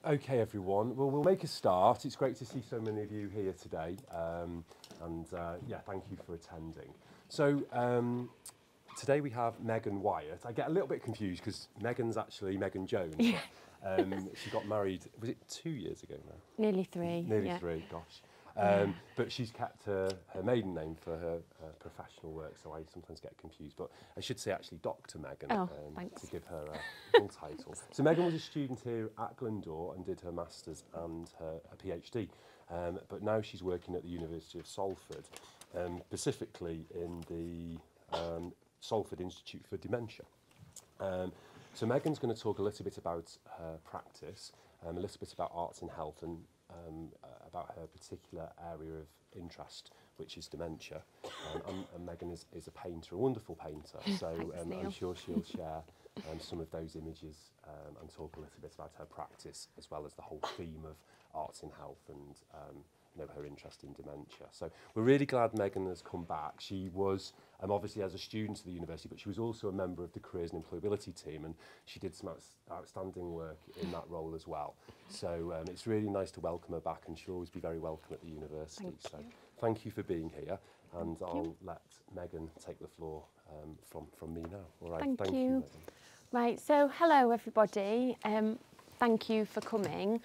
Okay, everyone. Well, we'll make a start. It's great to see so many of you here today, yeah, thank you for attending. So today we have Megan Wyatt. I get a little bit confused because Megan's actually Megan Jones. Yeah. But, she got married, was it 2 years ago now? Nearly 3. Nearly yeah. 3, gosh. Yeah. But she's kept her maiden name for her professional work, so I sometimes get confused. But I should say actually Dr. Megan to give her a full title. So Megan was a student here at Glyndwr and did her Masters and her PhD. But now she's working at the University of Salford, specifically in the Salford Institute for Dementia. So Megan's going to talk a little bit about her practice, a little bit about arts in health and about her particular area of interest, which is dementia. And Megan is a painter, a wonderful painter, so I'm sure she'll share some of those images and talk a little bit about her practice, as well as the whole theme of arts in health and her interest in dementia. So we're really glad Megan has come back. She was obviously as a student at the university, but she was also a member of the careers and employability team, and she did some outstanding work in that role as well. So it's really nice to welcome her back, and she'll always be very welcome at the university. Thank you for being here, and I'll let Megan take the floor from me now. All right, thank you Megan. Right, so hello everybody. Thank you for coming.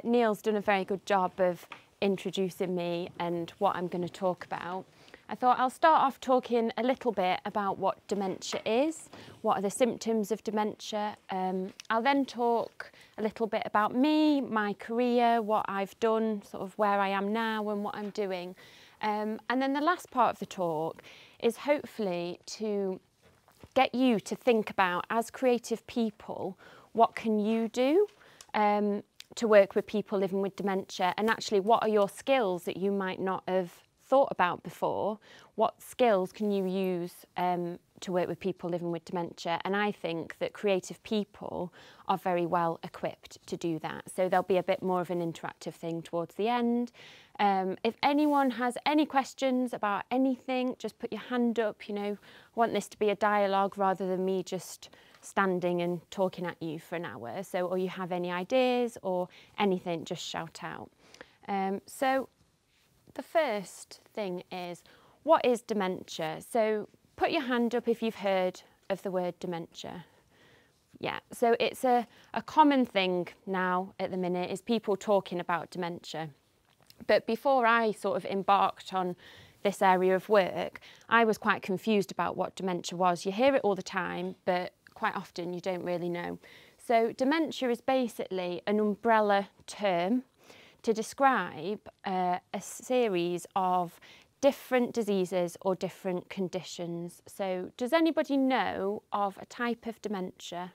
Neil's done a very good job of introducing me and what I'm going to talk about. I thought I'll start off talking a little bit about what dementia is, what are the symptoms of dementia. I'll then talk a little bit about me, my career, what I've done, sort of where I am now and what I'm doing. And then the last part of the talk is hopefully to get you to think about, as creative people, what can you do to work with people living with dementia, and actually what are your skills that you might not have thought about before. What skills can you use to work with people living with dementia? And I think that creative people are very well equipped to do that. So there'll be a bit more of an interactive thing towards the end. If anyone has any questions about anything, just put your hand up. You know, I want this to be a dialogue rather than me just standing and talking at you for an hour. So, or you have any ideas or anything, just shout out. So the first thing is, what is dementia? So put your hand up if you've heard of the word dementia. Yeah, so it's a common thing now at the minute, is people talking about dementia. But before I sort of embarked on this area of work, I was quite confused about what dementia was. You hear it all the time, but quite often you don't really know. So dementia is basically an umbrella term to describe a series of different diseases or different conditions. So does anybody know of a type of dementia?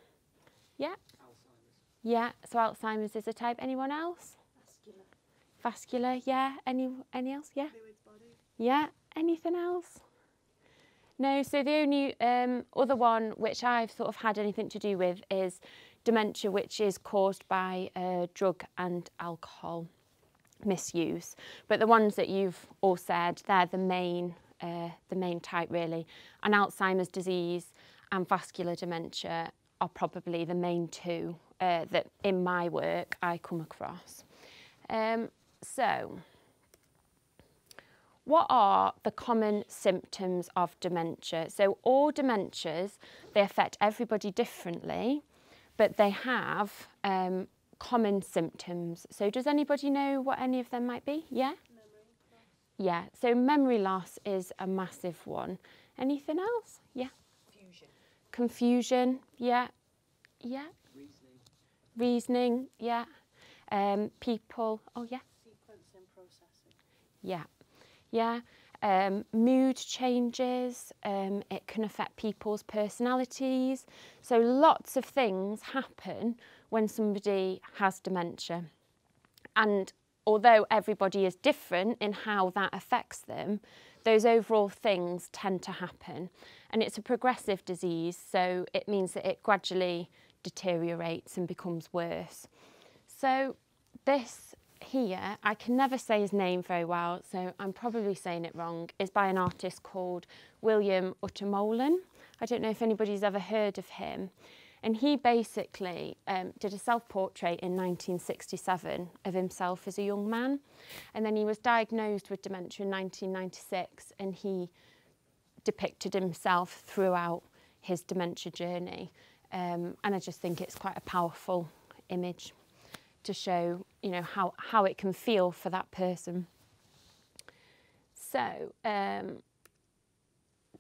Yeah? Alzheimer's. Yeah, so Alzheimer's is a type. Anyone else? Vascular. Vascular, yeah. Any else? Yeah? Lewy body. Yeah. Anything else? No, so the only other one which I've sort of had anything to do with is dementia, which is caused by drug and alcohol misuse. But the ones that you've all said, they're the main type really. And Alzheimer's disease and vascular dementia are probably the main two that in my work I come across. So, what are the common symptoms of dementia? So all dementias, they affect everybody differently, but they have common symptoms. So does anybody know what any of them might be? Yeah? Memory loss. Yeah, so memory loss is a massive one. Anything else? Yeah? Confusion. Confusion, yeah. Yeah? Reasoning. Reasoning, yeah. People, oh yeah? Sequencing, processing. Yeah. Yeah, mood changes, it can affect people's personalities. So lots of things happen when somebody has dementia. And although everybody is different in how that affects them, those overall things tend to happen. And it's a progressive disease, so it means that it gradually deteriorates and becomes worse. So this here, I can never say his name very well, so I'm probably saying it wrong, is by an artist called William Uttermolen. I don't know if anybody's ever heard of him. And he basically did a self-portrait in 1967 of himself as a young man. And then he was diagnosed with dementia in 1996, and he depicted himself throughout his dementia journey. And I just think it's quite a powerful image to show, you know, how it can feel for that person. So,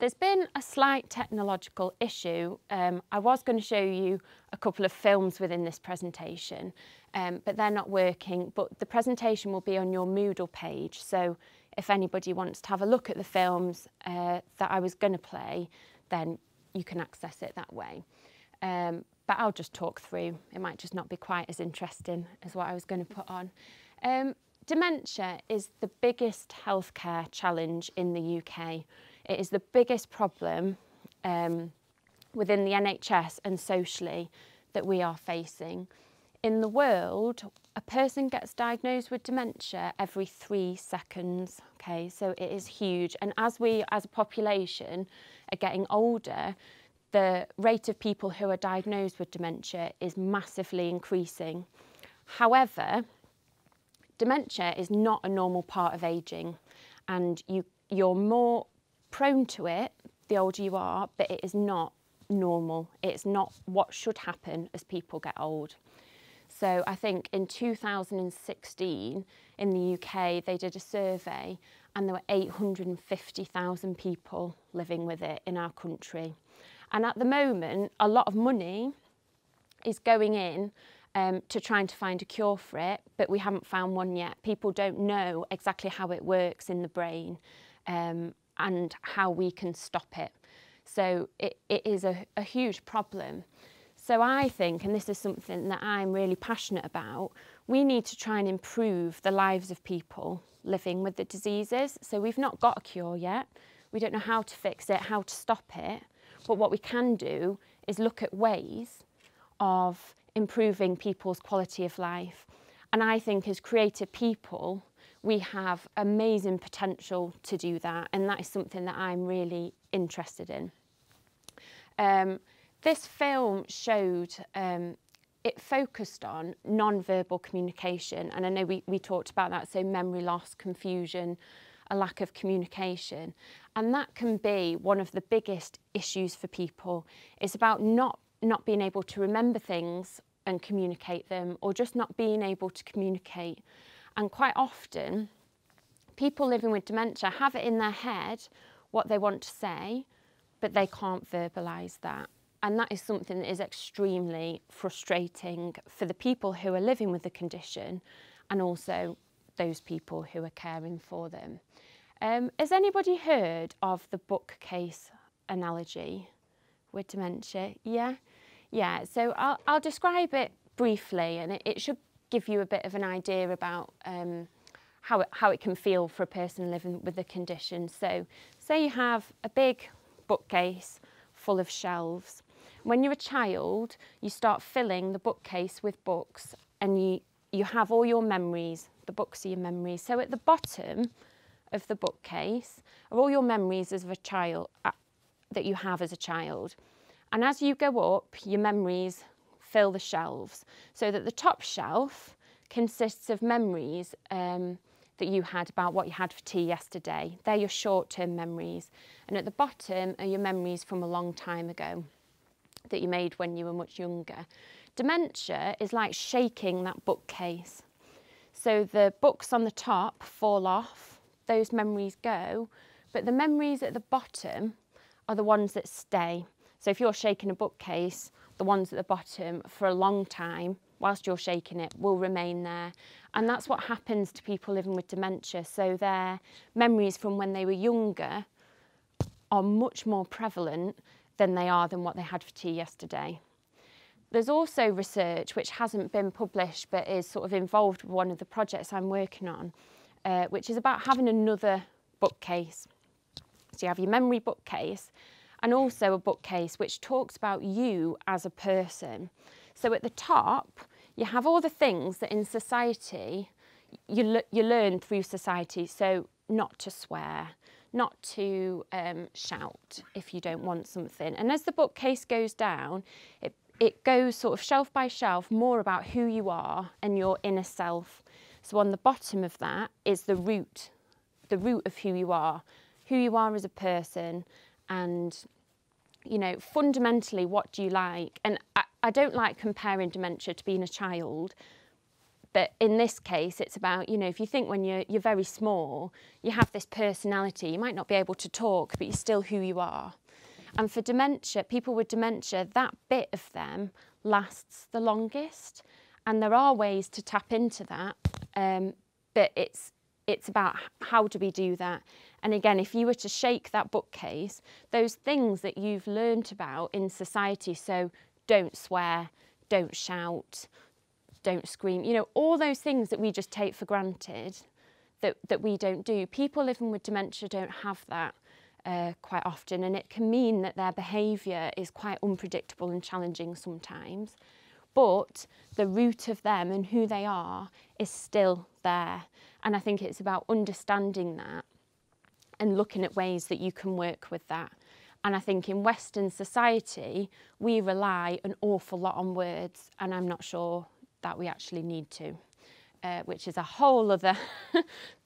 there's been a slight technological issue. I was going to show you a couple of films within this presentation, but they're not working. But the presentation will be on your Moodle page. So if anybody wants to have a look at the films that I was going to play, then you can access it that way. But I'll just talk through. It might just not be quite as interesting as what I was going to put on. Dementia is the biggest healthcare challenge in the UK. It is the biggest problem within the NHS and socially that we are facing. In the world, a person gets diagnosed with dementia every 3 seconds, okay? So it is huge. And as we, as a population, are getting older, the rate of people who are diagnosed with dementia is massively increasing. However, dementia is not a normal part of ageing, and you're more prone to it the older you are, but it is not normal. It's not what should happen as people get old. So I think in 2016 in the UK they did a survey, and there were 850,000 people living with it in our country. And at the moment a lot of money is going in to trying to find a cure for it, but we haven't found one yet. People don't know exactly how it works in the brain and how we can stop it. So it is a huge problem. So I think, and this is something that I'm really passionate about, we need to try and improve the lives of people living with the diseases. So we've not got a cure yet. We don't know how to fix it, how to stop it. But what we can do is look at ways of improving people's quality of life. And I think as creative people, we have amazing potential to do that. And that is something that I'm really interested in. This film showed, it focused on non-verbal communication. And I know we talked about that, so memory loss, confusion, a lack of communication. And that can be one of the biggest issues for people. It's about not being able to remember things and communicate them, or just not being able to communicate. And quite often, people living with dementia have it in their head what they want to say, but they can't verbalise that. And that is something that is extremely frustrating for the people who are living with the condition, and also those people who are caring for them. Has anybody heard of the bookcase analogy with dementia? Yeah? Yeah, so I'll describe it briefly, and it should give you a bit of an idea about how it can feel for a person living with the condition. So say you have a big bookcase full of shelves. When you're a child, you start filling the bookcase with books, and you have all your memories. The books are your memories. So at the bottom of the bookcase are all your memories as a child that you have as a child. And as you go up, your memories fill the shelves, so that the top shelf consists of memories that you had about what you had for tea yesterday. They're your short-term memories. And at the bottom are your memories from a long time ago that you made when you were much younger. Dementia is like shaking that bookcase. So the books on the top fall off, those memories go, but the memories at the bottom are the ones that stay. So if you're shaking a bookcase, the ones at the bottom for a long time, whilst you're shaking it, will remain there. And that's what happens to people living with dementia. So their memories from when they were younger are much more prevalent than what they had for tea yesterday. There's also research which hasn't been published but is sort of involved with one of the projects I'm working on, which is about having another bookcase. So you have your memory bookcase, and also a bookcase which talks about you as a person. So at the top, you have all the things that in society you learn through society. So not to swear, not to shout if you don't want something. And as the bookcase goes down, it goes sort of shelf by shelf more about who you are and your inner self. So on the bottom of that is the root of who you are as a person, and, you know, fundamentally, what do you like? And I don't like comparing dementia to being a child, but in this case, it's about, you know, if you think when you're very small, you have this personality, you might not be able to talk, but you're still who you are. And for dementia, people with dementia, that bit of them lasts the longest. And there are ways to tap into that, but it's about how do we do that. And again, if you were to shake that bookcase, those things that you've learnt about in society, so don't swear, don't shout, don't scream, you know, all those things that we just take for granted that we don't do. People living with dementia don't have that quite often, and it can mean that their behaviour is quite unpredictable and challenging sometimes. But the root of them and who they are is still there. And I think it's about understanding that and looking at ways that you can work with that. And I think in Western society, we rely an awful lot on words, and I'm not sure that we actually need to, which is a whole other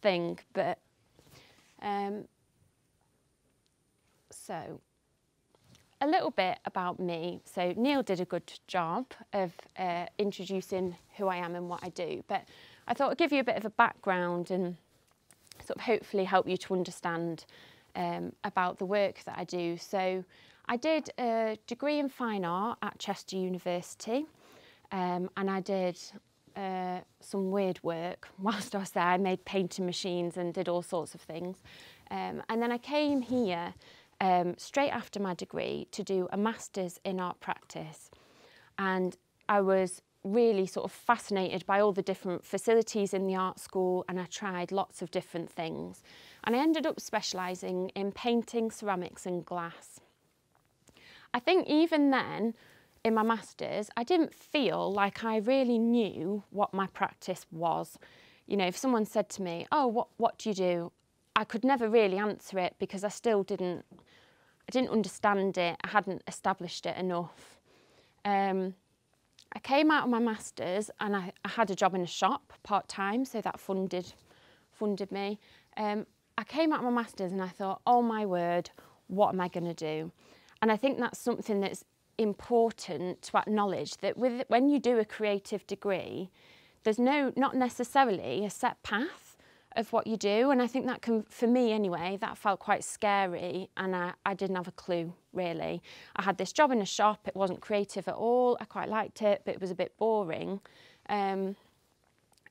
thing. But so a little bit about me. So Neil did a good job of introducing who I am and what I do, but I thought I'd give you a bit of a background and sort of hopefully help you to understand about the work that I do. So I did a degree in fine art at Chester University, and I did some weird work whilst I was there. I made painting machines and did all sorts of things. And then I came here straight after my degree to do a master's in art practice, and I was really sort of fascinated by all the different facilities in the art school, and I tried lots of different things, and I ended up specialising in painting, ceramics and glass. I think even then in my master's I didn't feel like I really knew what my practice was. You know, if someone said to me, oh, what do you do? I could never really answer it because I still didn't understand it. I hadn't established it enough. I came out of my master's and I had a job in a shop part-time, so that funded me. I came out of my master's and I thought, oh my word, what am I going to do? And I think that's something that's important to acknowledge, that when you do a creative degree, there's not necessarily a set path of what you do, and I think that can, for me anyway, that felt quite scary, and I didn't have a clue really. I had this job in a shop, it wasn't creative at all, I quite liked it, but it was a bit boring, and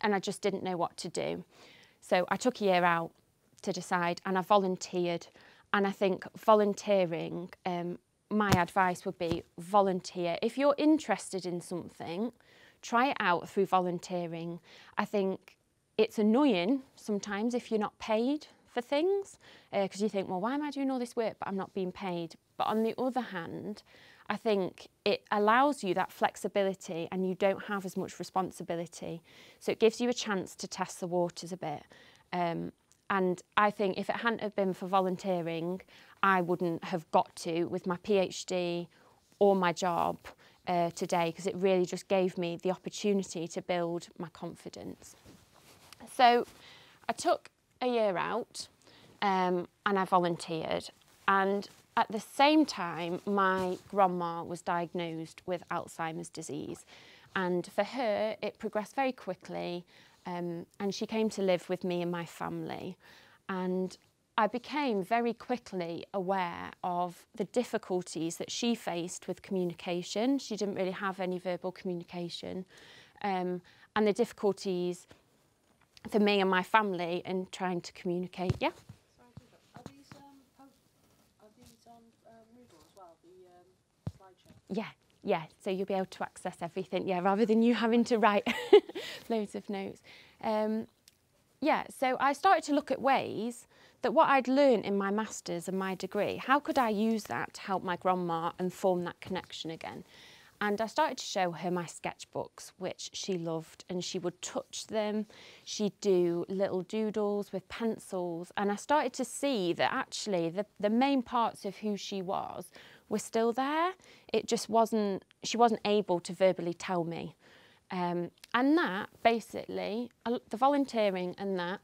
I just didn't know what to do. So I took a year out to decide, and I volunteered, and I think volunteering, my advice would be volunteer. If you're interested in something, try it out through volunteering. I think it's annoying sometimes if you're not paid for things, because you think, well, why am I doing all this work but I'm not being paid? But on the other hand, I think it allows you that flexibility and you don't have as much responsibility. So it gives you a chance to test the waters a bit. And I think if it hadn't have been for volunteering, I wouldn't have got to with my PhD or my job today, because it really just gave me the opportunity to build my confidence. So I took a year out and I volunteered, and at the same time my grandma was diagnosed with Alzheimer's disease, and for her it progressed very quickly, and she came to live with me and my family, and I became very quickly aware of the difficulties that she faced with communication. She didn't really have any verbal communication, and the difficulties for me and my family in trying to communicate. Yeah? Sorry to interrupt. Are these on Moodle as well, the slideshow? Yeah, so you'll be able to access everything, yeah, rather than you having to write loads of notes. Yeah, so I started to look at ways that what I'd learned in my master's and my degree, how could I use that to help my grandma and form that connection again? And I started to show her my sketchbooks, which she loved, and she would touch them. She'd do little doodles with pencils, and I started to see that actually the main parts of who she was were still there. It just wasn't, she wasn't able to verbally tell me. And that basically, the volunteering and that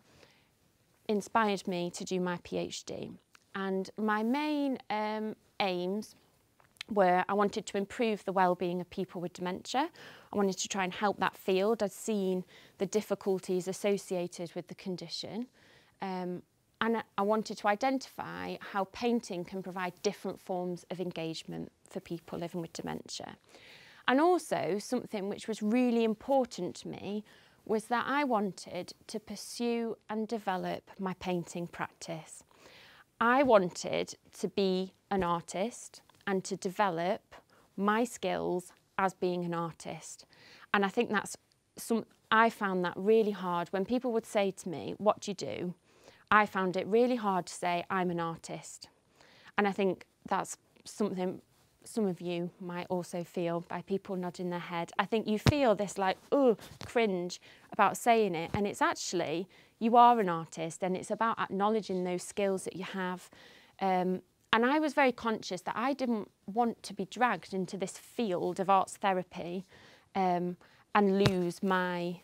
inspired me to do my PhD. And my main aims were I wanted to improve the well-being of people with dementia. I wanted to try and help that field. I'd seen the difficulties associated with the condition. And I wanted to identify how painting can provide different forms of engagement for people living with dementia. And also something which was really important to me was that I wanted to pursue and develop my painting practice. I wanted to be an artist and to develop my skills as being an artist. And I think I found that really hard. When people would say to me, what do you do? I found it really hard to say I'm an artist. And I think that's something some of you might also feel by people nodding their head. I think you feel this like, oh, cringe about saying it. And it's actually, you are an artist and it's about acknowledging those skills that you have. And I was very conscious that I didn't want to be dragged into this field of arts therapy and lose my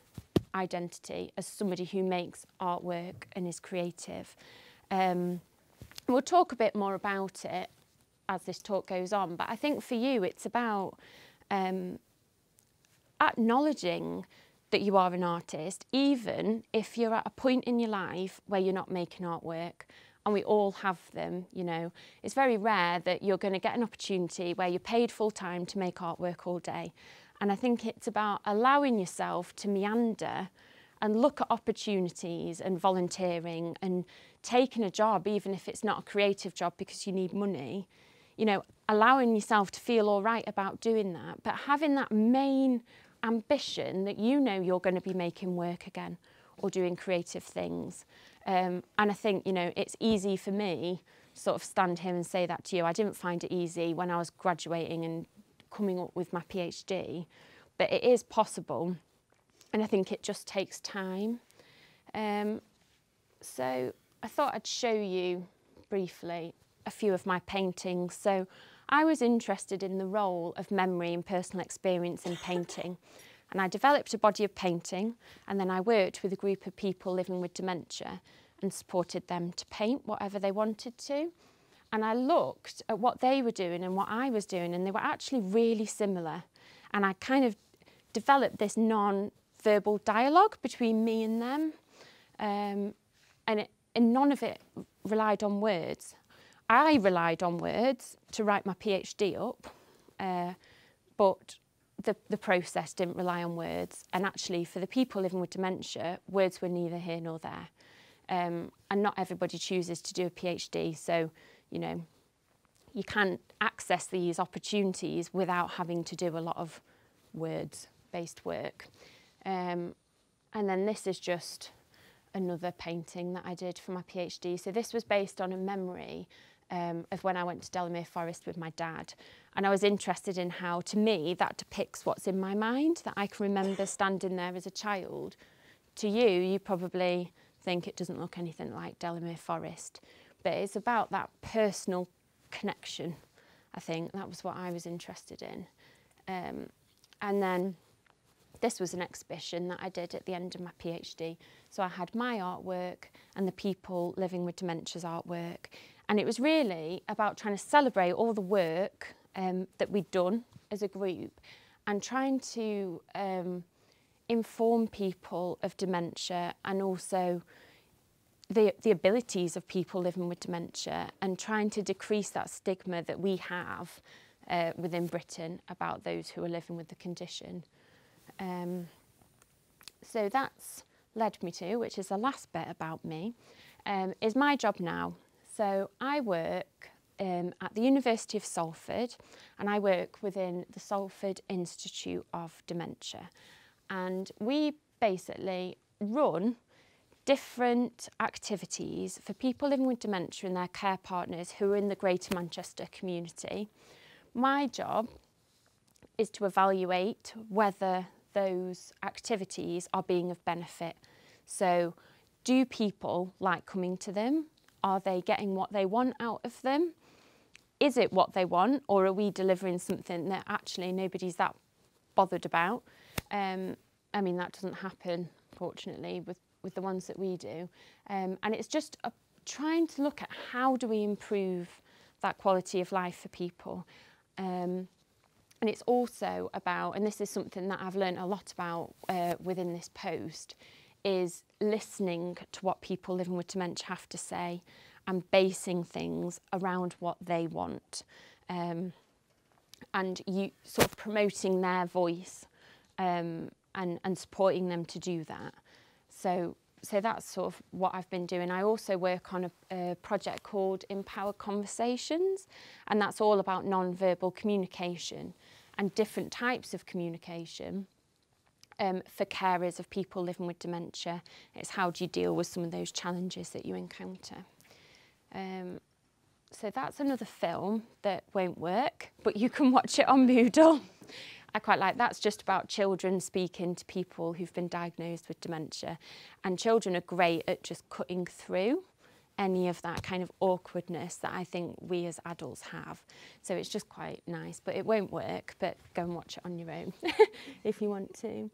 identity as somebody who makes artwork and is creative. We'll talk a bit more about it as this talk goes on, but I think for you it's about acknowledging that you are an artist, even if you're at a point in your life where you're not making artwork, and we all have them, you know. It's very rare that you're going to get an opportunity where you're paid full time to make artwork all day. And I think it's about allowing yourself to meander and look at opportunities and volunteering and taking a job, even if it's not a creative job because you need money, you know, allowing yourself to feel all right about doing that, but having that main ambition that you know you're going to be making work again or doing creative things. And I think, you know, it's easy for me sort of stand here and say that to you. I didn't find it easy when I was graduating and coming up with my PhD, but it is possible. And I think it just takes time. So I thought I'd show you briefly a few of my paintings. So I was interested in the role of memory and personal experience in painting. And I developed a body of painting, and then I worked with a group of people living with dementia and supported them to paint whatever they wanted to. And I looked at what they were doing and what I was doing, and they were actually really similar. And I kind of developed this non-verbal dialogue between me and them. And none of it relied on words. I relied on words to write my PhD up, but the process didn't rely on words. And actually, for the people living with dementia, words were neither here nor there. And not everybody chooses to do a PhD. So, you know, you can't access these opportunities without having to do a lot of words-based work. And then this is just another painting that I did for my PhD. So this was based on a memory of when I went to Delamere Forest with my dad. And I was interested in how, to me, that depicts what's in my mind, that I can remember standing there as a child. To you, you probably think it doesn't look anything like Delamere Forest, but it's about that personal connection, I think. That was what I was interested in. And then this was an exhibition that I did at the end of my PhD. So I had my artwork and the people living with dementia's artwork. And it was really about trying to celebrate all the work that we'd done as a group and trying to inform people of dementia and also the abilities of people living with dementia and trying to decrease that stigma that we have within Britain about those who are living with the condition. So that's led me to, which is the last bit about me, is my job now. So I work at the University of Salford, and I work within the Salford Institute of Dementia. And we basically run different activities for people living with dementia and their care partners who are in the Greater Manchester community. My job is to evaluate whether those activities are being of benefit. So do people like coming to them? Are they getting what they want out of them? is it what they want, or are we delivering something that actually nobody's that bothered about? I mean, that doesn't happen, fortunately, with the ones that we do. And it's just trying to look at how do we improve that quality of life for people. And it's also about, and this is something that I've learned a lot about within this post, is listening to what people living with dementia have to say and basing things around what they want. And you sort of promoting their voice and supporting them to do that. So that's sort of what I've been doing. I also work on a project called Empowered Conversations, and that's all about non-verbal communication and different types of communication for carers of people living with dementia. It's how do you deal with some of those challenges that you encounter. So that's another film that won't work, but you can watch it on Moodle. I quite like that's just about children speaking to people who've been diagnosed with dementia, and children are great at just cutting through any of that kind of awkwardness that I think we as adults have. So it's just quite nice, but it won't work, but go and watch it on your own if you want to.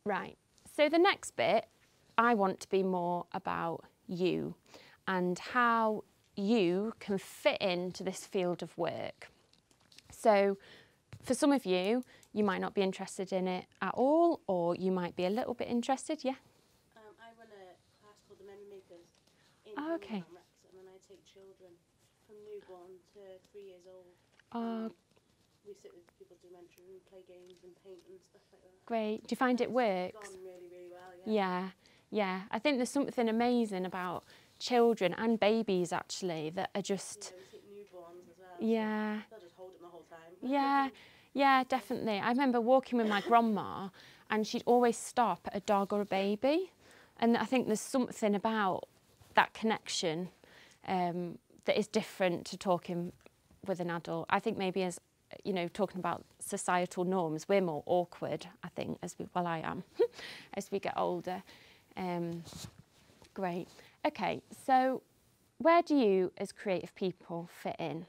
Right, so the next bit, I want to be more about you and how you can fit into this field of work. So for some of you, you might not be interested in it at all, or you might be a little bit interested, yeah? I run a class called the Memory Makers in Okay. Wrexham, and I take children from newborn to 3 years old. We sit with people with dementia and play games and paint and stuff like that. Great. Do you find it works? It's gone really, really well, Yeah. I think there's something amazing about children and babies actually that are just... Yeah, we take newborns as well. Yeah. So they'll just hold them the whole time. Yeah, definitely. I remember walking with my grandma and she'd always stop at a dog or a baby. And I think there's something about that connection that is different to talking with an adult. I think maybe as, you know, talking about societal norms, we're more awkward, I think, I am, as we get older. Great. Okay, so where do you, as creative people, fit in?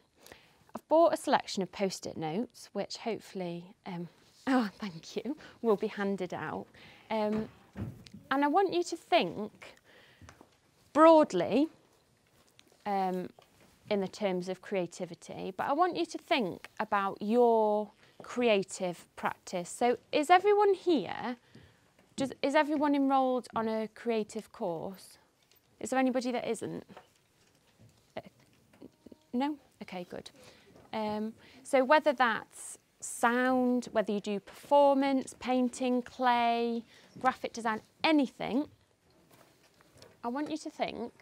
I've bought a selection of post-it notes, which hopefully, oh, thank you, will be handed out. And I want you to think broadly in the terms of creativity, but I want you to think about your creative practice. So is everyone here, is everyone enrolled on a creative course? Is there anybody that isn't? No? Okay, good. So whether that's sound, whether you do performance, painting, clay, graphic design, anything, I want you to think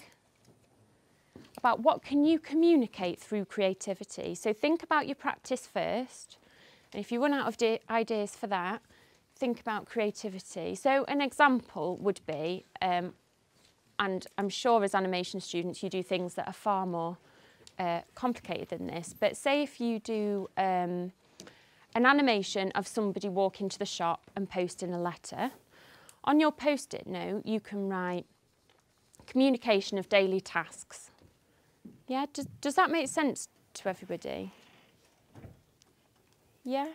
about what can you communicate through creativity. So think about your practice first, and if you run out of ideas for that, think about creativity. So an example would be, and I'm sure as animation students you do things that are far more complicated than this, but say if you do an animation of somebody walking to the shop and posting a letter. On your post-it note you can write communication of daily tasks. Yeah, does that make sense to everybody? Yeah?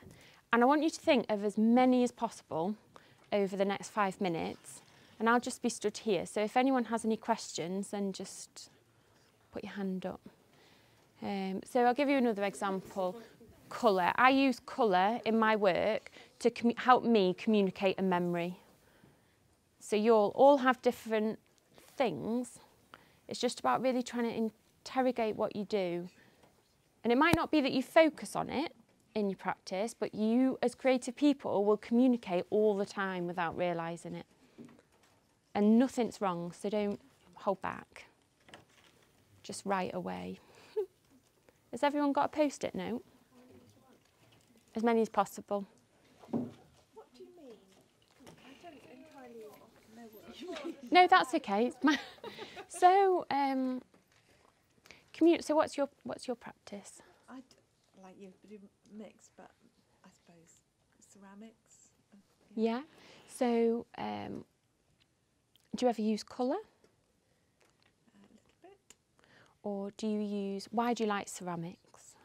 And I want you to think of as many as possible over the next 5 minutes, and I'll just be stood here. So if anyone has any questions, then just put your hand up. So I'll give you another example. Colour. I use colour in my work to help me communicate a memory. So you'll all have different things. It's just about really trying to interrogate what you do. And it might not be that you focus on it in your practice, but you as creative people will communicate all the time without realising it. And nothing's wrong, so don't hold back. Just write away. Has everyone got a post-it note? As many as possible. What do you mean? I don't entirely know what you mean. No, that's okay. So, so what's your practice? Like you do mix, but I suppose ceramics. Yeah. So, do you ever use colour? A little bit. Or do you use, why do you like ceramics?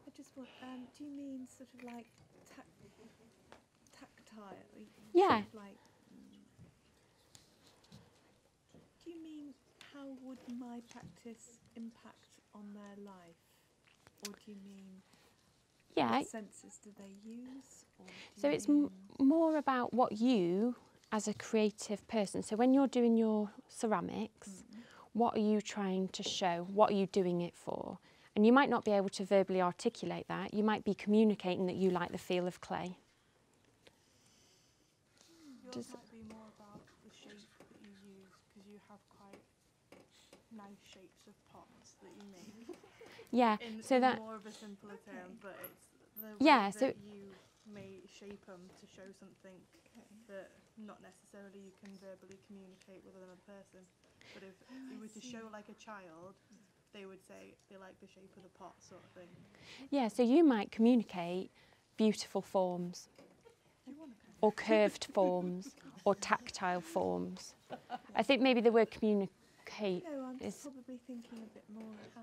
I just want, do you mean sort of like tactile? Yeah. Sort of like, do you mean how would my practice impact on their life? Or do you mean what senses do they use? Or so it's more about what you, as a creative person, so when you're doing your ceramics, what are you trying to show? What are you doing it for? And you might not be able to verbally articulate that. You might be communicating that you like the feel of clay. Yours might be more about the shape that you use, because you have quite nice shapes of pots that you make. Yeah, so that more of a simpler term, but it's the yeah, way so that you may shape them to show something that not necessarily you can verbally communicate with another person. But if you were to show like a child, they would say they like the shape of the pot, sort of thing. yeah, so you might communicate beautiful forms, or curved forms, or tactile forms. I think maybe the word communicate No, I'm is probably thinking a bit more how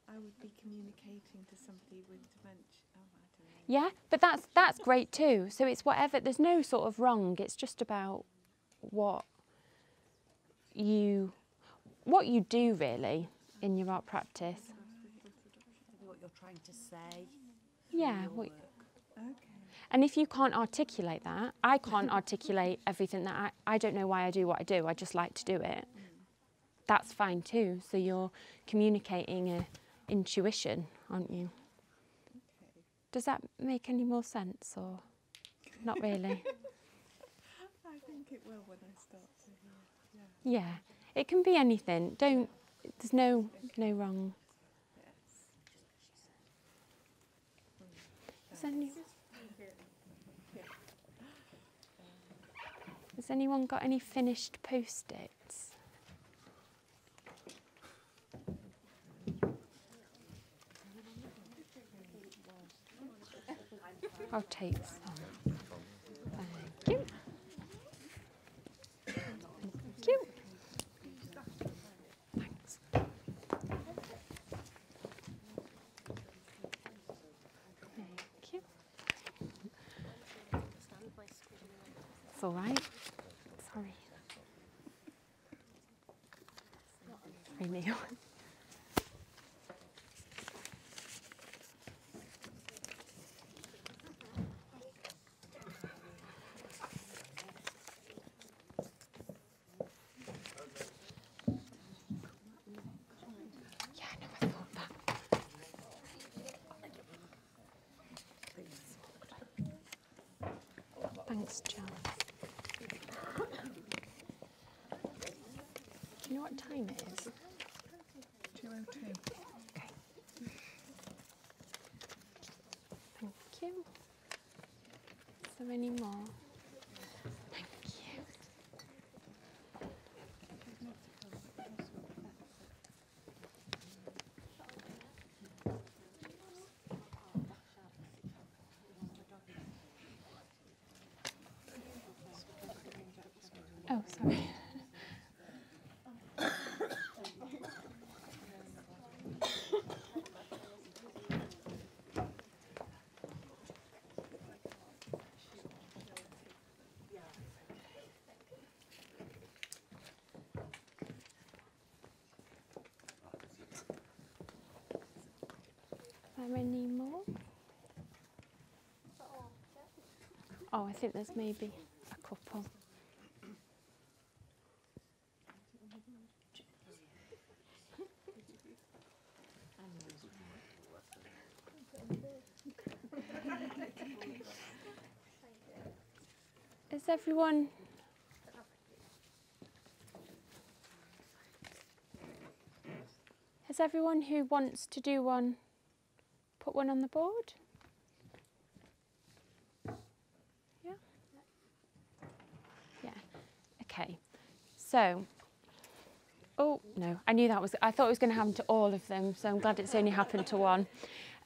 I would be communicating to somebody with dementia. Oh, I don't know. yeah, but that's great too. So it's whatever. There's no sort of wrong. It's just about what you do really in your art practice. What you're trying to say. Yeah. Your work. Okay. And if you can't articulate that, I can't articulate everything that I don't know why I do what I do. I just like to do it. That's fine too. So you're communicating a intuition, aren't you? Okay. Does that make any more sense, or not really? I think it will when I start to hear. Yeah, it can be anything. There's no wrong. Has anyone got any finished post-its? I'll take some. Thank you. Thank you. Thanks. Thank you. It's all right. Sorry. Sorry, Neil. Thanks, John. Do you know what time it is? 2:02. Okay. Thank you. Is there any more? Thank you. Oh, sorry. Are there any more? Oh, I think there's maybe a couple. Is everyone... Has everyone who wants to do one put one on the board? Yeah? Yeah. Okay. So, oh no, I knew that was, I thought it was going to happen to all of them, so I'm glad it's only happened to one.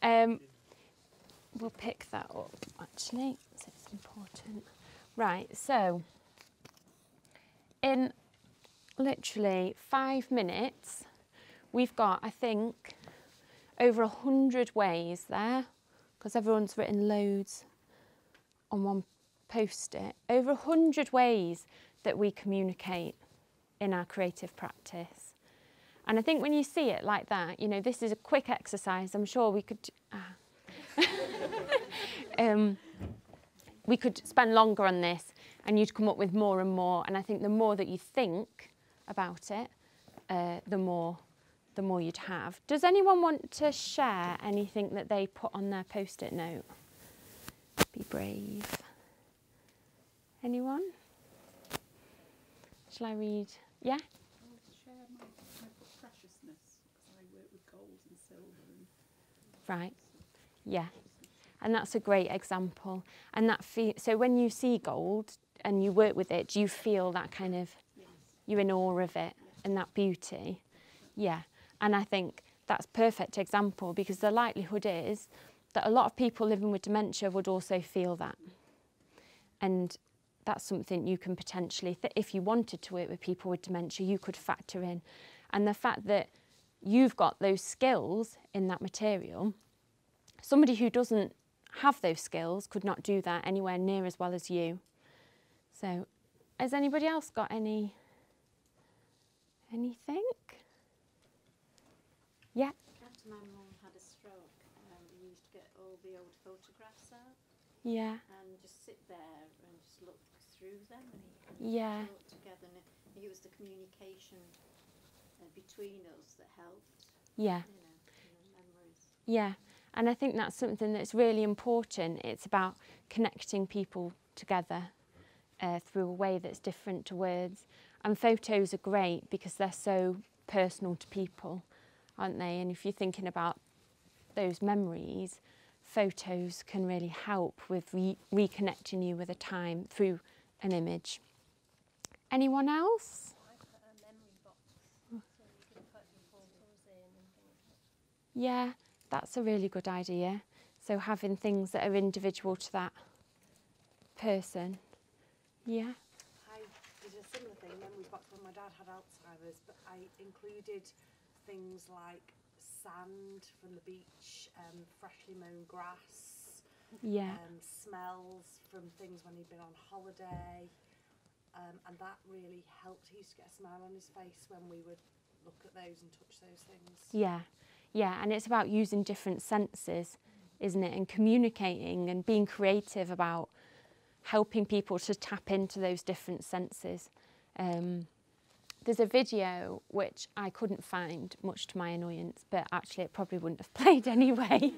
We'll pick that up actually, so it's important. Right, so in literally 5 minutes, we've got, I think, over 100 ways there, because everyone's written loads on one post-it, over 100 ways that we communicate in our creative practice. And I think when you see it like that, you know, this is a quick exercise. I'm sure we could, we could spend longer on this and you'd come up with more and more. And I think the more that you think about it, the more you'd have. Does anyone want to share anything that they put on their post-it note? Be brave. Anyone? Shall I read? Yeah? I want to share my preciousness, because I work with gold and silver. Right. Yeah. And that's a great example. And that so when you see gold and you work with it, do you feel that kind of, you're in awe of it and that beauty? Yeah. And I think that's a perfect example, because the likelihood is that a lot of people living with dementia would also feel that. And that's something you can potentially, if you wanted to work with people with dementia, you could factor in. And the fact that you've got those skills in that material, somebody who doesn't have those skills could not do that anywhere near as well as you. So, has anybody else got anything? Yeah. After my mum had a stroke, we used to get all the old photographs out. Yeah. And just sit there and just look through them and yeah. talk together. And it was the communication between us that helped. Yeah. You know, memories. Yeah. And I think that's something that's really important. It's about connecting people together through a way that's different to words. And photos are great because they're so personal to people, aren't they? And if you're thinking about those memories, photos can really help with reconnecting you with a time through an image. Anyone else? I put a memory box so you can put your photos in and things like that. Yeah, that's a really good idea. So having things that are individual to that person. Yeah. I did a similar thing, memory box, when my dad had Alzheimer's, but I included things like sand from the beach, freshly mown grass, Yeah. smells from things when he'd been on holiday, and that really helped. He used to get a smile on his face when we would look at those and touch those things. Yeah, yeah, and it's about using different senses, isn't it? And communicating and being creative about helping people to tap into those different senses. There's a video which I couldn't find, much to my annoyance, but actually it probably wouldn't have played anyway.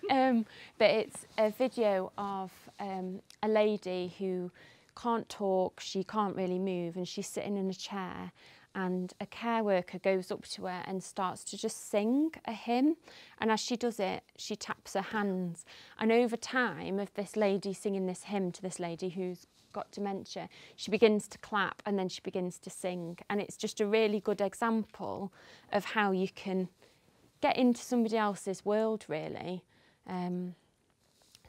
But it's a video of a lady who can't talk, she can't really move, and she's sitting in a chair, and a care worker goes up to her and starts to just sing a hymn. And as she does it, she taps her hands. And over time of this lady singing this hymn to this lady who's got dementia, she begins to clap and then she begins to sing. And it's just a really good example of how you can get into somebody else's world, really. So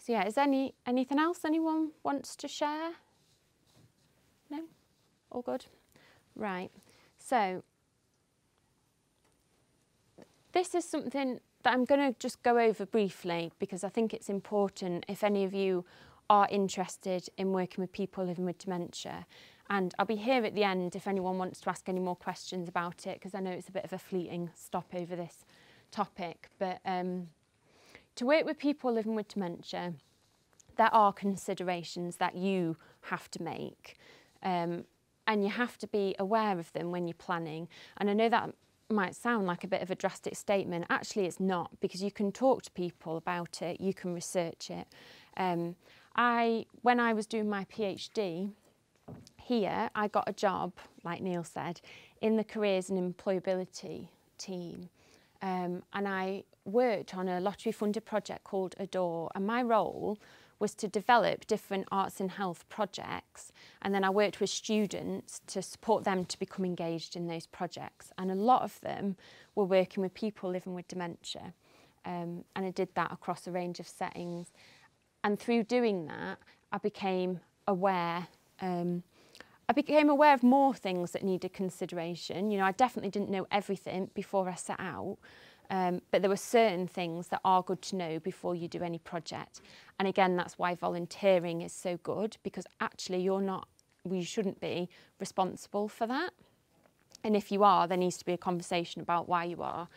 yeah, is anything else anyone wants to share? No? All good? Right. So this is something that I'm going to just go over briefly because I think it's important if any of you are interested in working with people living with dementia. And I'll be here at the end if anyone wants to ask any more questions about it, because I know it's a bit of a fleeting stop over this topic. But to work with people living with dementia, there are considerations that you have to make. And you have to be aware of them when you're planning. And I know that might sound like a bit of a drastic statement. Actually, it's not, because you can talk to people about it, you can research it. When I was doing my PhD here, I got a job, like Neil said, in the careers and employability team. And I worked on a lottery-funded project called Adore, and my role was to develop different arts and health projects, and then I worked with students to support them to become engaged in those projects. And a lot of them were working with people living with dementia, and I did that across a range of settings. And through doing that, I became aware I became aware of more things that needed consideration. You know, I definitely didn't know everything before I set out, but there were certain things that are good to know before you do any project. And again, that's why volunteering is so good, because actually you shouldn't be responsible for that. And if you are, there needs to be a conversation about why you are.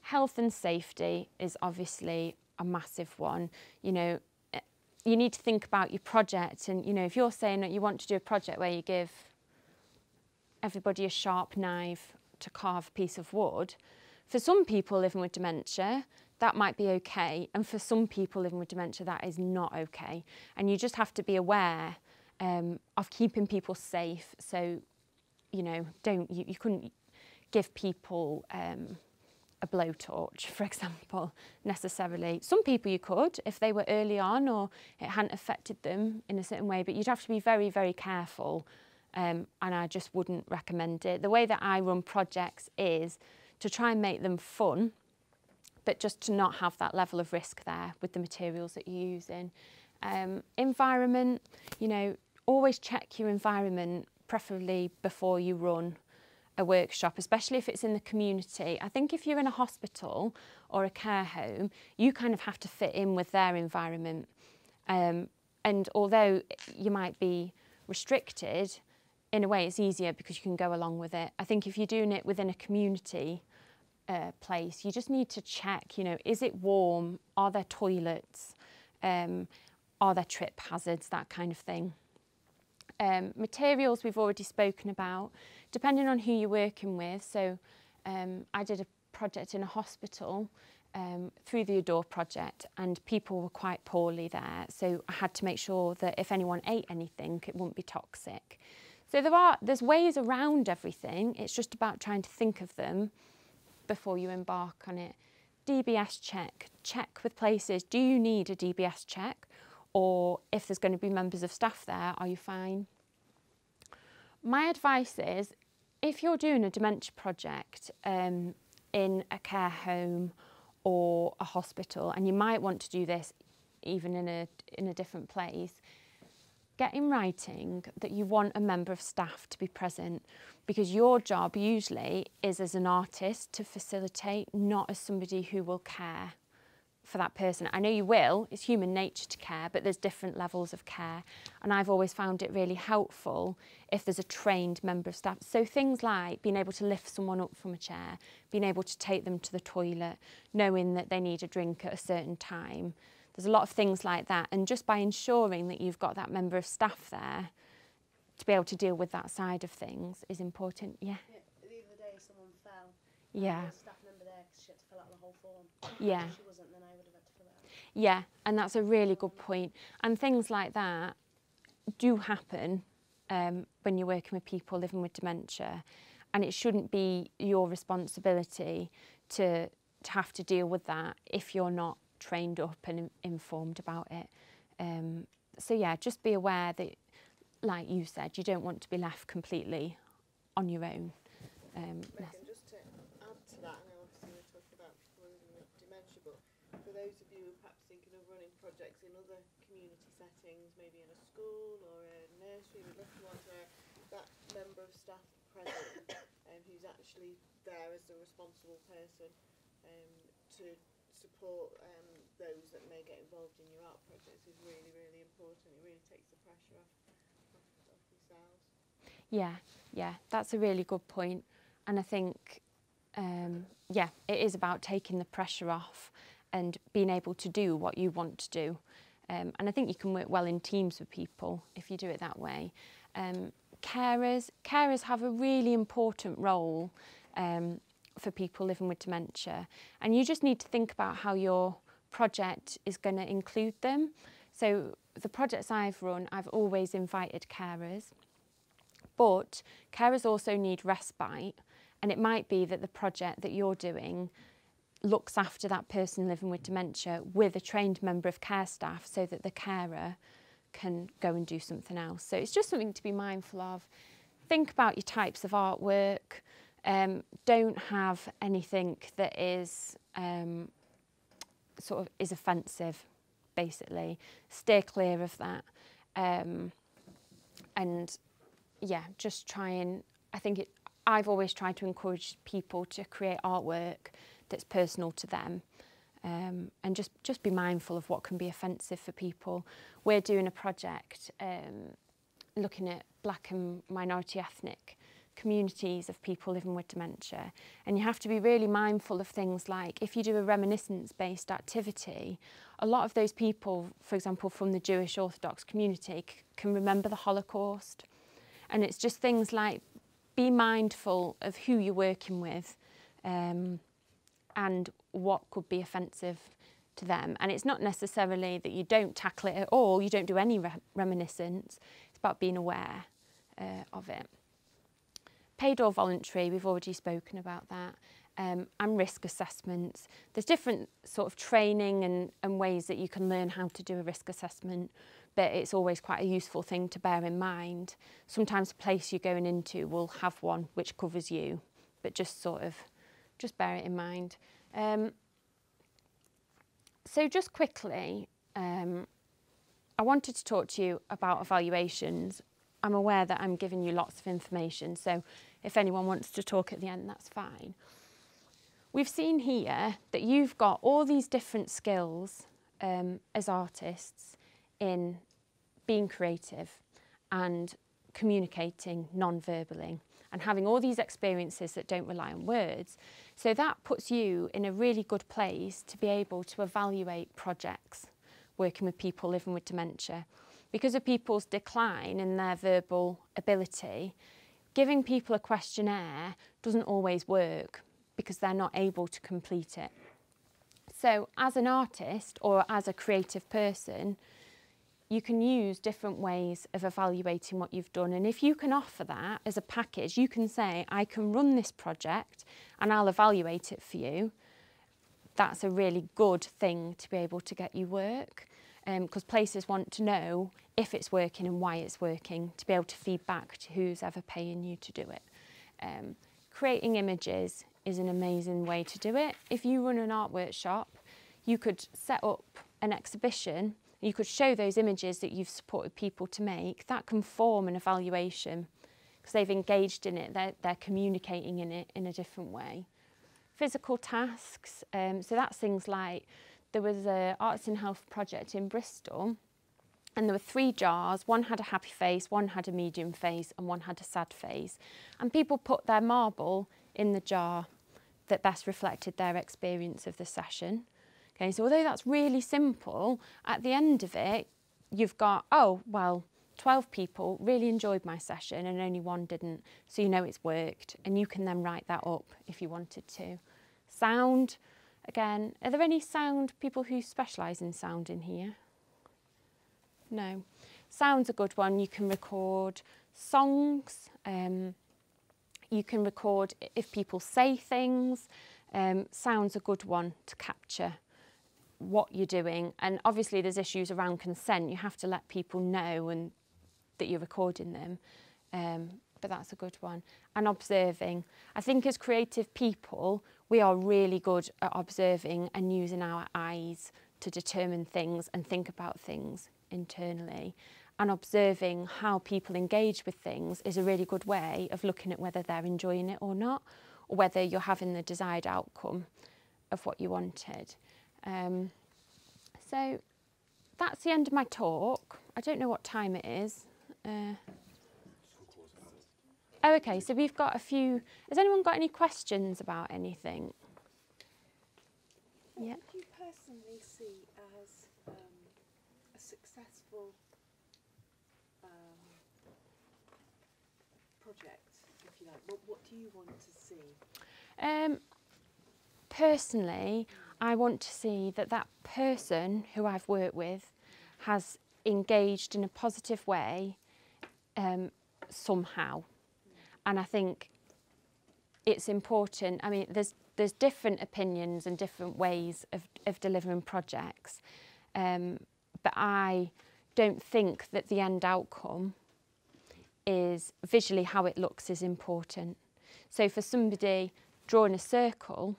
Health and safety is obviously a massive one. You know, you need to think about your project, and you know, if you're saying that you want to do a project where you give everybody a sharp knife to carve a piece of wood, for some people living with dementia that might be okay, and for some people living with dementia that is not okay. And you just have to be aware of keeping people safe. So, you know, you couldn't give people a blowtorch, for example, necessarily. Some people you could if they were early on or it hadn't affected them in a certain way, but you'd have to be very, very careful, and I just wouldn't recommend it. The way that I run projects is to try and make them fun, but just to not have that level of risk there with the materials that you're using. Environment, you know, always check your environment, preferably before you run a workshop, especially if it's in the community. I think if you're in a hospital or a care home, you kind of have to fit in with their environment. And although you might be restricted, in a way it's easier because you can go along with it. I think if you're doing it within a community place, you just need to check, you know, is it warm? Are there toilets? Are there trip hazards? That kind of thing. Materials we've already spoken about, depending on who you're working with. So I did a project in a hospital through the Adore project, and people were quite poorly there. So I had to make sure that if anyone ate anything, it wouldn't be toxic. So there's ways around everything. It's just about trying to think of them before you embark on it. DBS check with places. Do you need a DBS check? Or if there's going to be members of staff there, are you fine? My advice is, if you're doing a dementia project in a care home or a hospital, and you might want to do this even in a different place, get in writing that you want a member of staff to be present, because your job usually is as an artist to facilitate, not as somebody who will care for that person. I know you will, it's human nature to care, but there's different levels of care. And I've always found it really helpful if there's a trained member of staff. So things like being able to lift someone up from a chair, being able to take them to the toilet, knowing that they need a drink at a certain time. There's a lot of things like that. And just by ensuring that you've got that member of staff there to be able to deal with that side of things is important. Yeah. The other day someone fell. Yeah. There was a staff member there because she had to fill out the whole form. Yeah. If she wasn't, then I would have had to fill it out. Yeah, and that's a really good point. And things like that do happen when you're working with people living with dementia, and it shouldn't be your responsibility to have to deal with that if you're not trained up and informed about it. So yeah, just be aware that, like you said, you don't want to be left completely on your own. Megan, just to add to that, I know obviously we're talking about people living with dementia, but for those of you who are perhaps thinking of running projects in other community settings, maybe in a school or a nursery with little ones, where that member of staff present who's actually there as the responsible person to support those that may get involved in your art projects is really, really important. It really takes the pressure off yourselves. Yeah, that's a really good point. And I think, yeah, it is about taking the pressure off and being able to do what you want to do. And I think you can work well in teams with people if you do it that way. Carers have a really important role for people living with dementia. And you just need to think about how your project is going to include them. So the projects I've run, I've always invited carers. But carers also need respite, and it might be that the project that you're doing looks after that person living with dementia with a trained member of care staff so that the carer can go and do something else. So it's just something to be mindful of. Think about your types of artwork. Don't have anything that is sort of is offensive, basically. Steer clear of that. And yeah, just try and, I've always tried to encourage people to create artwork that's personal to them, and just be mindful of what can be offensive for people. We're doing a project looking at black and minority ethnic communities of people living with dementia, and you have to be really mindful of things like, if you do a reminiscence-based activity, a lot of those people, for example from the Jewish Orthodox community, can remember the Holocaust. And it's just things like, be mindful of who you're working with, and what could be offensive to them. And it's not necessarily that you don't tackle it at all, you don't do any reminiscence, it's about being aware of it. Paid or voluntary, we've already spoken about that, and risk assessments. There's different sort of training and ways that you can learn how to do a risk assessment, but it's always quite a useful thing to bear in mind. Sometimes the place you're going into will have one which covers you, but just bear it in mind. So just quickly, I wanted to talk to you about evaluations. I'm aware that I'm giving you lots of information, so if anyone wants to talk at the end, that's fine. We've seen here that you've got all these different skills as artists in being creative and communicating non-verbally and having all these experiences that don't rely on words. So that puts you in a really good place to be able to evaluate projects working with people living with dementia. Because of people's decline in their verbal ability, giving people a questionnaire doesn't always work because they're not able to complete it. So as an artist or as a creative person, you can use different ways of evaluating what you've done. And if you can offer that as a package, you can say, I can run this project and I'll evaluate it for you. That's a really good thing to be able to get you work. Because places want to know if it's working and why it's working, to be able to feed back to who's ever paying you to do it. Creating images is an amazing way to do it. If you run an art workshop, you could set up an exhibition, you could show those images that you've supported people to make. That can form an evaluation because they've engaged in it, they're communicating in it in a different way. Physical tasks, so that's things like, there was an Arts in Health project in Bristol, and there were 3 jars. One had a happy face, one had a medium face, and one had a sad face. And people put their marble in the jar that best reflected their experience of the session. Okay, so although that's really simple, at the end of it, you've got, oh, well, 12 people really enjoyed my session and only 1 didn't. So you know it's worked, and you can then write that up if you wanted to. Sound. Again, are there any sound people who specialise in sound in here? No. Sound's a good one. You can record songs. You can record if people say things. Sound's a good one to capture what you're doing. And obviously there's issues around consent. You have to let people know and that you're recording them. But that's a good one. And observing. I think as creative people, we are really good at observing and using our eyes to determine things and think about things internally. And observing how people engage with things is a really good way of looking at whether they're enjoying it or not, or whether you're having the desired outcome of what you wanted. So that's the end of my talk. I don't know what time it is. Oh, okay, so we've got a few. Has anyone got any questions about anything? What yeah. do you personally see as a successful project, if you like? What do you want to see? Personally, I want to see that that person who I've worked with has engaged in a positive way somehow. And I think it's important. I mean, there's different opinions and different ways of delivering projects, but I don't think that the end outcome is visually how it looks is important. So for somebody drawing a circle,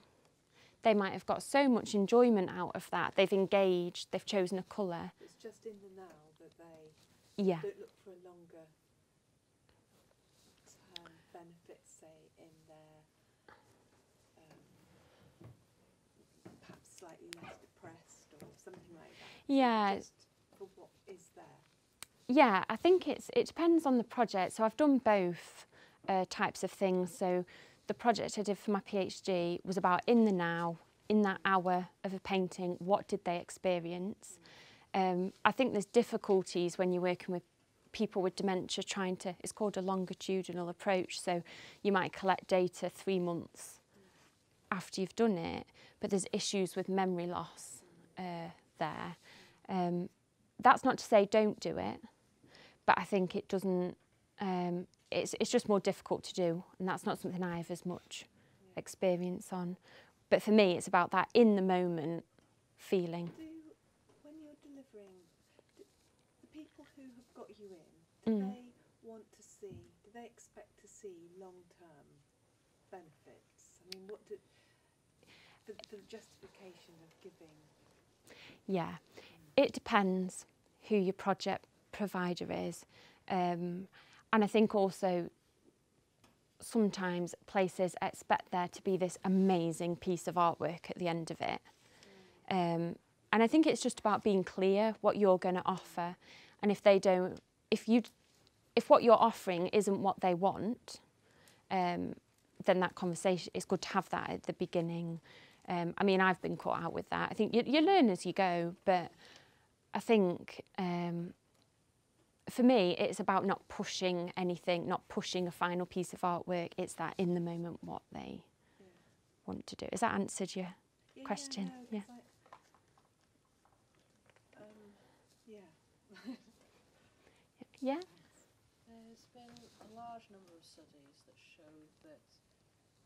they might have got so much enjoyment out of that. They've engaged, they've chosen a colour. It's just in the now that they yeah. don't look for a longer slightly less depressed or something like that? Yeah. Just for what is there? Yeah, I think it depends on the project. So I've done both types of things. So the project I did for my PhD was about in the now, in that hour of a painting, what did they experience? I think there's difficulties when you're working with people with dementia trying to, it's called a longitudinal approach. So you might collect data 3 months after you've done it, but there's issues with memory loss there. That's not to say don't do it, but I think it doesn't, it's just more difficult to do, and that's not something I have as much experience on. But for me, it's about that in the moment feeling. When you're delivering, the people who have got you in, do they want to see, do they expect to see long-term benefits? I mean, what do, the justification of giving? Yeah, it depends who your project provider is. And I think also sometimes places expect there to be this amazing piece of artwork at the end of it. And I think it's just about being clear what you're going to offer. And if they don't, if what you're offering isn't what they want, then that conversation, it's good to have that at the beginning. I mean, I've been caught out with that. I think you learn as you go, but I think for me, it's about not pushing anything, not pushing a final piece of artwork. It's that in the moment what they want to do. Has that answered your question? Yeah. Yeah. There's been a large number of studies that show that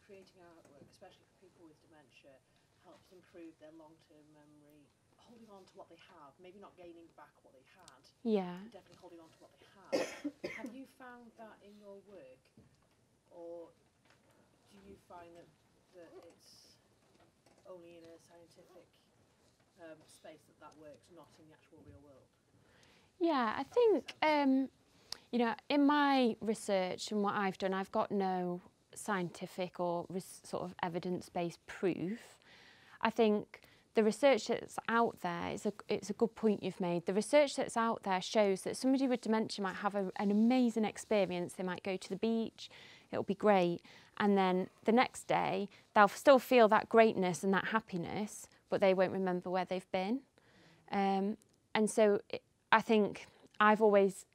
creating artwork, especially for people with dementia, helps improve their long-term memory, holding on to what they have, maybe not gaining back what they had, but definitely holding on to what they have. Have you found that in your work, or do you find that it's only in a scientific space that works, not in the actual real world? Yeah, I think, you know, in my research and what I've done, I've got no scientific or sort of evidence-based proof. I think the research that's out there, it's a good point you've made. The research that's out there shows that somebody with dementia might have an amazing experience. They might go to the beach, it'll be great. And then the next day, they'll still feel that greatness and that happiness, but they won't remember where they've been. And so I think I've always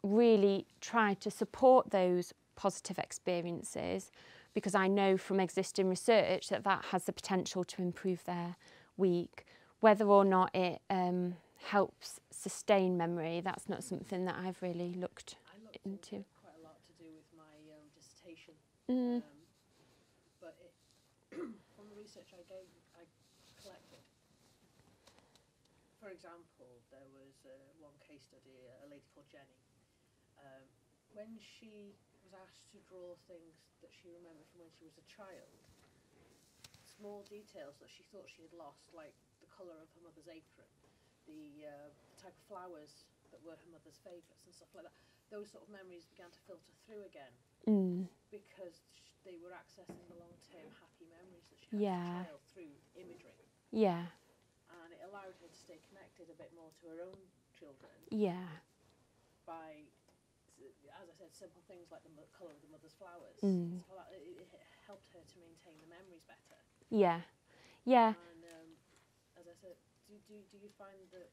really tried to support those positive experiences, because I know from existing research that that has the potential to improve their week. Whether or not it helps sustain memory, that's not something that I've really looked into. Quite a lot to do with my dissertation, but from the research I collected, for example, there was one case study, a lady called Jenny. When she was asked to draw things that she remembered from when she was a child, small details that she thought she had lost, like the colour of her mother's apron, the type of flowers that were her mother's favourites and stuff like that, those sort of memories began to filter through again because they were accessing the long-term happy memories that she had as a child through imagery. Yeah. And it allowed her to stay connected a bit more to her own children. Yeah. By, as I said, simple things like the colour of the mother's flowers. So it helped her to maintain the memories better. Yeah. Yeah. And as I said, do you find that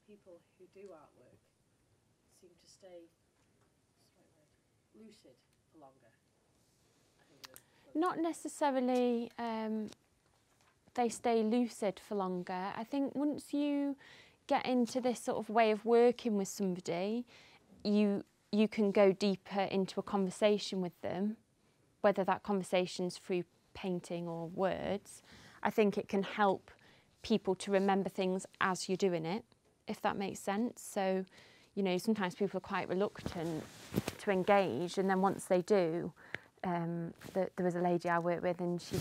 people who do artwork seem to stay lucid for longer? Not necessarily they stay lucid for longer. I think once you get into this sort of way of working with somebody, you can go deeper into a conversation with them, whether that conversation's through painting or words. I think it can help people to remember things as you're doing it, if that makes sense. So, you know, sometimes people are quite reluctant to engage, and then once they do, there was a lady I worked with, and she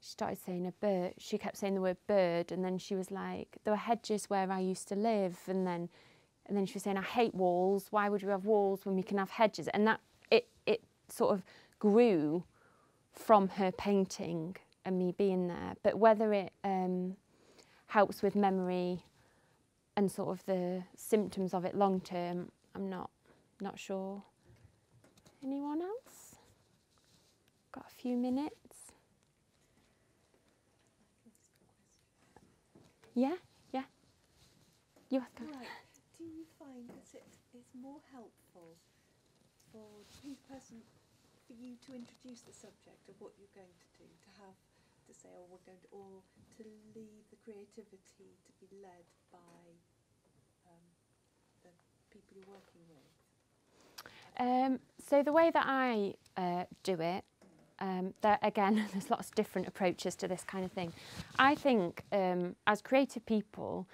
started saying a bird. She kept saying the word bird, and then she was like, there were hedges where I used to live, and then she was saying, I hate walls. Why would we have walls when we can have hedges? And that it sort of grew from her painting and me being there. But whether it helps with memory and sort of the symptoms of it long term, I'm not sure. Anyone else? Got a few minutes. Yeah, yeah. You ask. Right. Do you find that it is more helpful for the person, for you to introduce the subject of what you're going to do, to have to say, oh, we're going to, or to leave the creativity to be led by the people you're working with? So the way that I do it, there, again, there's lots of different approaches to this kind of thing. I think as creative people,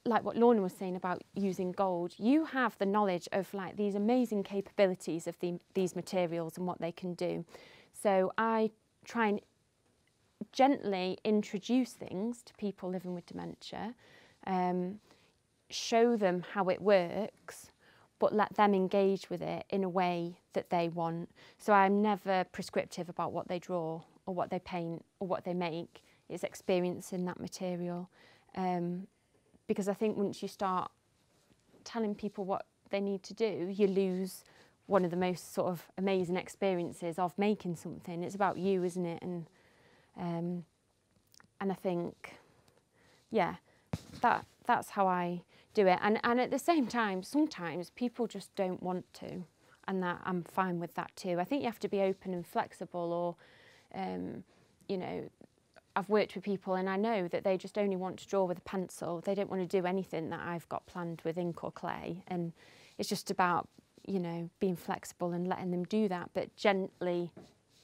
like what Lorna was saying about using gold, you have the knowledge of like these amazing capabilities of these materials and what they can do. So I try and gently introduce things to people living with dementia, show them how it works, but let them engage with it in a way that they want. So I'm never prescriptive about what they draw or what they paint or what they make. It's experiencing that material. Because I think once you start telling people what they need to do, you lose one of the most sort of amazing experiences of making something. It's about you, isn't it? And I think, yeah, that's how I do it. And at the same time, sometimes people just don't want to, and that I'm fine with that too. I think you have to be open and flexible, or, you know, I've worked with people and I know that they just only want to draw with a pencil. They don't want to do anything that I've got planned with ink or clay. And it's just about, you know, being flexible and letting them do that, but gently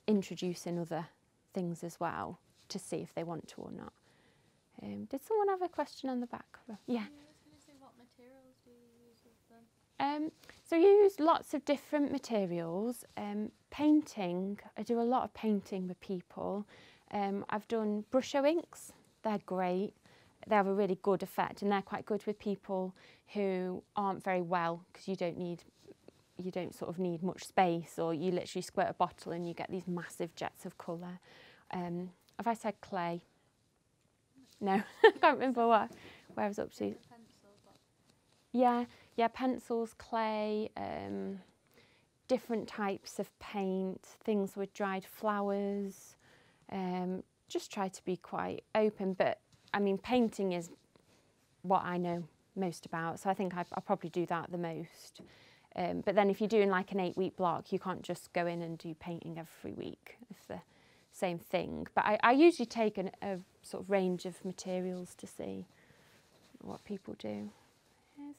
introducing other things as well to see if they want to or not. Did someone have a question on the back? Yeah. I was going to say, what materials do you use with them? So you use lots of different materials. Painting, I do a lot of painting with people. I've done brush-o inks. They're great. They have a really good effect, and they're quite good with people who aren't very well, because you don't sort of need much space, or you literally squirt a bottle and you get these massive jets of colour. Have I said clay? No, I can't remember where I was up to. Yeah, pencils, clay, different types of paint, things with dried flowers. Just try to be quite open, but I mean, painting is what I know most about, so I think I probably do that the most. But then if you're doing like an 8-week block, you can't just go in and do painting every week. It's the same thing. But I usually take a sort of range of materials to see what people do. Has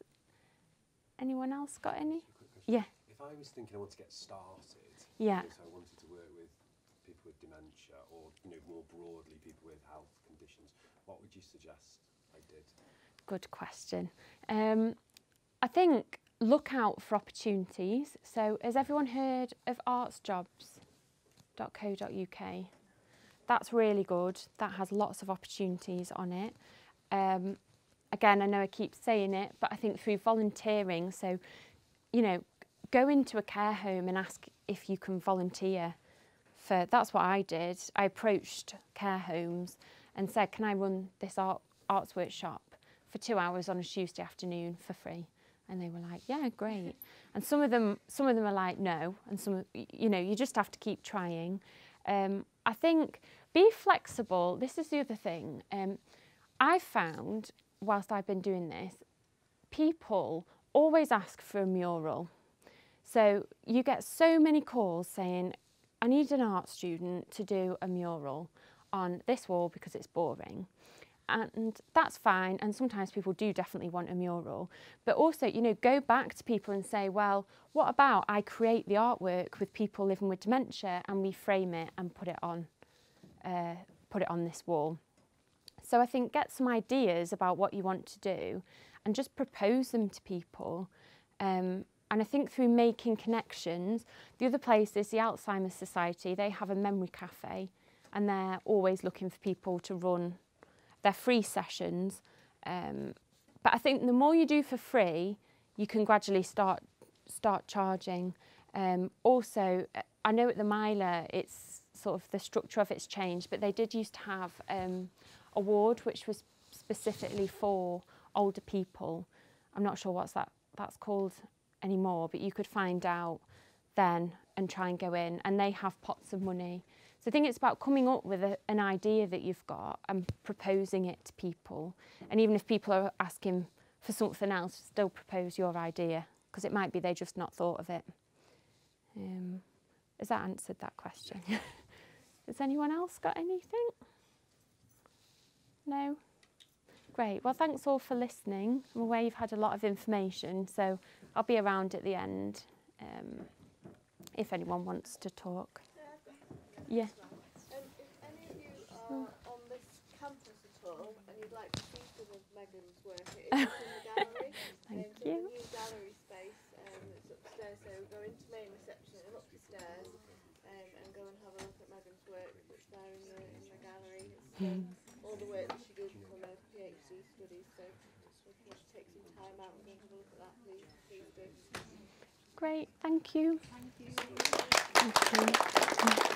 anyone else got any? Yeah. If I was thinking I want to get started, yeah. So I wanted to work with people with dementia, or more broadly people with health conditions, what would you suggest I did? Good question. I think look out for opportunities. So has everyone heard of artsjobs.co.uk? That's really good. That has lots of opportunities on it. Again, I know I keep saying it, but I think through volunteering, so, go into a care home and ask if you can volunteer. That's what I did. I approached care homes and said, can I run this arts workshop for 2 hours on a Tuesday afternoon for free? And they were like, yeah, great. And some of them are like, no. And some, you just have to keep trying. I think be flexible. This is the other thing. I found, whilst I've been doing this, people always ask for a mural. So you get so many calls saying, I need an art student to do a mural on this wall because it's boring. And that's fine, and sometimes people do definitely want a mural. But also, go back to people and say, well, what about I create the artwork with people living with dementia and we frame it and put it on this wall. So I think get some ideas about what you want to do and just propose them to people. And I think through making connections, the other place is the Alzheimer's Society. They have a memory cafe, and they're always looking for people to run their free sessions. But I think the more you do for free, you can gradually start charging. Also, I know at the Myler, it's sort of the structure of it's changed, but they did used to have a ward which was specifically for older people. I'm not sure what's that's called anymore, but you could find out then and try and go in, and they have pots of money. So I think it's about coming up with an idea that you've got and proposing it to people. And even if people are asking for something else, still propose your idea, because it might be they just not thought of it. Has that answered that question? Has anyone else got anything? No? Great. Well, thanks all for listening. I'm aware you've had a lot of information, so I'll be around at the end if anyone wants to talk. Yeah. If any of you are on this campus at all and you'd like to see some of Megan's work, it is in the gallery. Thank So you. the new gallery space that's upstairs, so go into main reception and up the stairs and go and have a look at Megan's work that's there in the gallery. It's all the work that she did from her PhD studies, so if you want to take some time out and go and have a look at that, please do. Great, thank you. Thank you. Thank you.